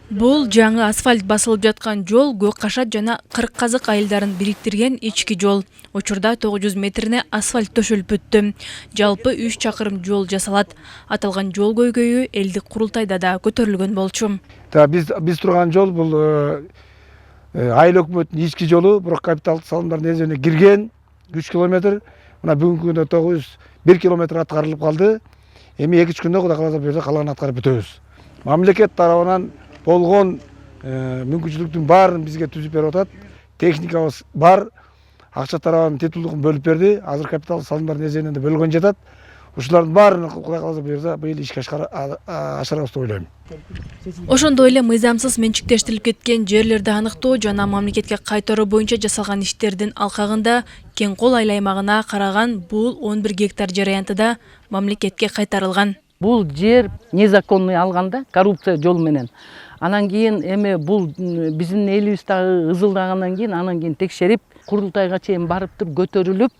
Бул жаңы асфальт басылып жаткан жол Көк Кашат жана Кырк Казык айылдарын бириктирген ички жол. Учурда 900 метрине асфальт төшөлүп бүттү. Жалпы 3 чакырым жол жасалат. Аталган жол көйгөйү элдик курултайда да көтөрүлгөн болчу. Биз турган жол бул айыл өкмөтүнүн ички жолу, бирок капиталдык салымдар незине кирген 3 километр. Мына бүгүнкү күндө 901 километр аткарылып калды. Эми 2-3 күндө Кудай кааласа берсе калганын аткарып бүтөбүз. Мамлекет тарабынан болгон мүмкүнчүлүктүн баарын бизге түзүп берип атат. Техникабыз бар. Акча тарабынан титулдугун бөлүп берди. Азыр капитал салымдар незинен де бөлгөн жатат. Ушулардын баарын Кудай кааласа берсе быйыл ишке ашырабыз деп ойлойм. Ошондой эле мыйзамсыз менчиктештирилип кеткен жерлерди аныктоо жана мамлекетке кайтаруу боюнча жасалган иштердин алкагында Кең Кол айыл аймагына караган бул 11 гектар жер аянтыда мамлекетке кайтарылган. Бул жер незаконный алганда, коррупция жол менен. Анан кийин эми бул биздин элибиз дагы ызылдагандан кийин анан кийин текшерип, курултайга чейин барып туруп көтөрүлүп,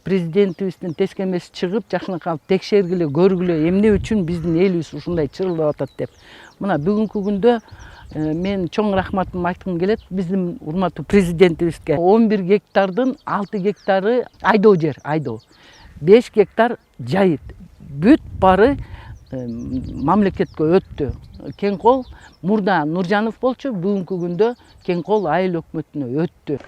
президентибиздин тескемеси чыгып, жакшына калып текшергиле, көргүлө, эмне үчүн биздин элибиз ушундай чырылдап атат деп. Мына бүгүнкү күндө мен чоң рахматымды айткым келет биздин урматтуу президентибизге. 11 гектардын 6 гектары айдоо жер, айдоо. 5 гектар жайыт. Бүт бары мамлекетке өттү. Кең Кол мурда Нуржанов болчу, бүгүнкү күндө Кең Кол айыл өкмөтүнө өттү.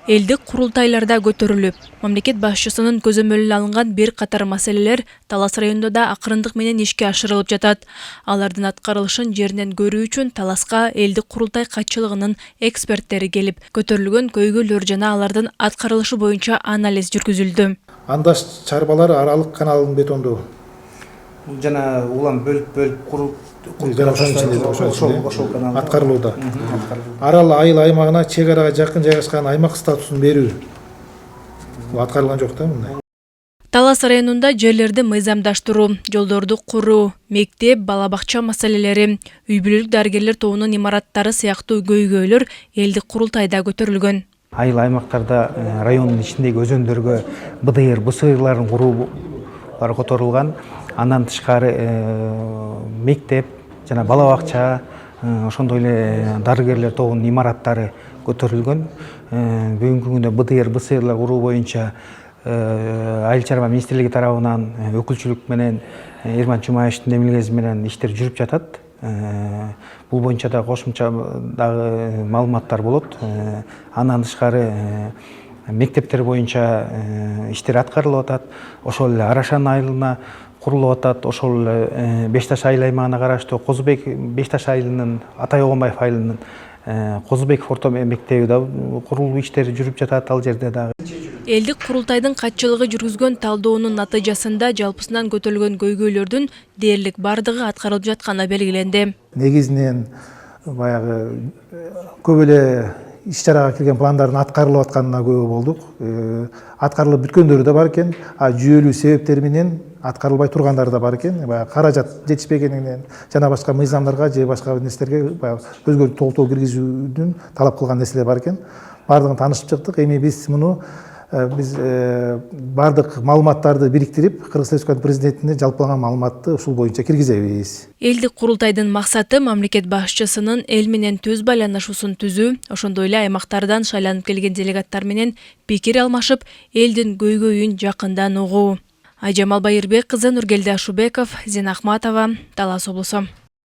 Элдик курултайларда көтөрүлүп, мамлекет башчысынын көзөмөлүнө алынган бир катар маселелер Талас районунда да акырындык менен ишке ашырылып жатат. Алардын аткарылышын жеринен көрүү үчүн Таласка элдик курултай катчылыгынын эксперттери келип, көтөрүлгөн көйгөйлөр жана алардын аткарылышы боюнча анализ жүргүзүлдү. Андаш чарбалар аралык каналын бетондоо. Жана улам бөлүп куруп ошол канал аткарылууда. Арал айыл аймагына чек арага жакын жайгашкан аймак статусун берүү. Бул аткарылган жок да мындай. Талас районунда жерлерди мыйзамдаштыруу, жолдорду куруу, мектеп, бала бакча маселелери, үй бүлөлүк дарыгерлер тобунун имараттары сыяктуу көйгөйлөр элдик курултайда көтөрүлгөн. Айыл аймактарда райондун ичиндеги өзөндөргө БДР, БСРларын куруу которулган. Андан тышкары мектеп жана бала бакча, ошондой эле дарыгерлер тобунун имараттары көтөрүлгөн. Бүгүнкү күндө БДР, БСРлар куруу боюнча Айыл чарба министрлиги тарабынан өкүлчүлүк менен Эрман Жумаевдин демилгеси менен иштер жүрүп жатат. Бул боюнча да кошумча дагы маалыматтар болот. Андан тышкары мектептер боюнча иштер аткарылып атат. Ошол эле Арашан айылына курулуп атат. Ошол эле Бешташ айыл аймагына караштуу Козубек Бешташ айылынын Атай Огонбаев айылынын Козубек орто мектеби да курулуу иштери жүрүп жатат ал жерде дагы. Элдик курултайдын катчылыгы жүргүзгөн талдоонун натыйжасында жалпысынан көтөрүлгөн көйгөйлөрдүн дээрлик бардыгы аткарылып жатканы белгиленди. Негизинен баягы көп эле иш-чарага кирген пландардын аткарылып атканына күбө болдук. Аткарылып бүткөндөрү да бар экен, жүйөлүү себептер менен аткарылбай тургандары да бар экен. Баягы каражат жетишпегенинен жана башка мыйзамдарга же башка нерселерге баягы өзгөртүү толуктоо киргизүүнүн талап кылган нерселер бар экен. Бардыгын таанышып чыктык. Эми биз муну бардык маалыматтарды бириктирип, Кыргыз Республикасынын президентине жалпыланган маалыматты ушул боюнча киргизебиз. Элдик курултайдын максаты мамлекет башчысынын эл менен түз байланышуусун түзүү, ошондой эле аймактардан шайланып келген делегаттар менен пикир алмашып, элдин көйгөйүн жакындан угуу. Айжамал Байырбек кызы, Нургелди Ашубеков, Зина Ахматова, Талас облусу.